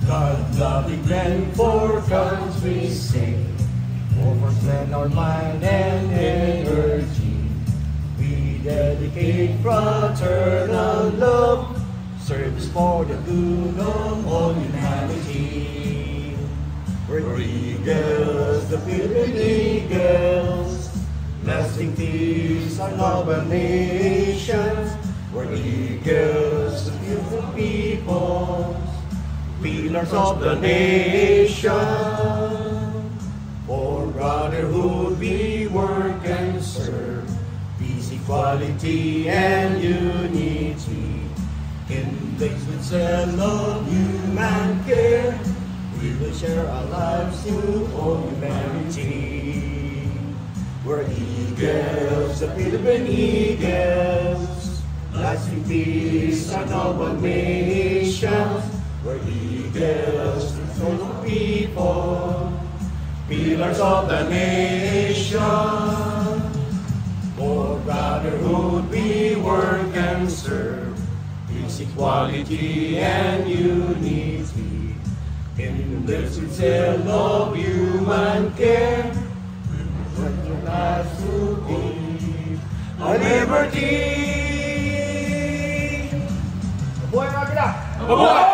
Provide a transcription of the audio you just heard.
God-loving men for country's sake, overspend our mind and energy. We dedicate fraternal love, service for the good of all humanity. We're eagles, the Philippine Eagles, lasting peace on our nations. We're eagles, the beautiful people, pillars of the nation. For brotherhood we work and serve, peace, equality, and unity. In place with cell of human care, we will share our lives to all humanity. We're eagles, the Philippine Eagles, lasting peace on our nations. We're eagles, the soul of people, pillars of the nation. For brotherhood we work and serve, peace, equality, and unity. In the cell of human care, we will lives to keep our liberty. Mabuhay mga pila! Mabuhay!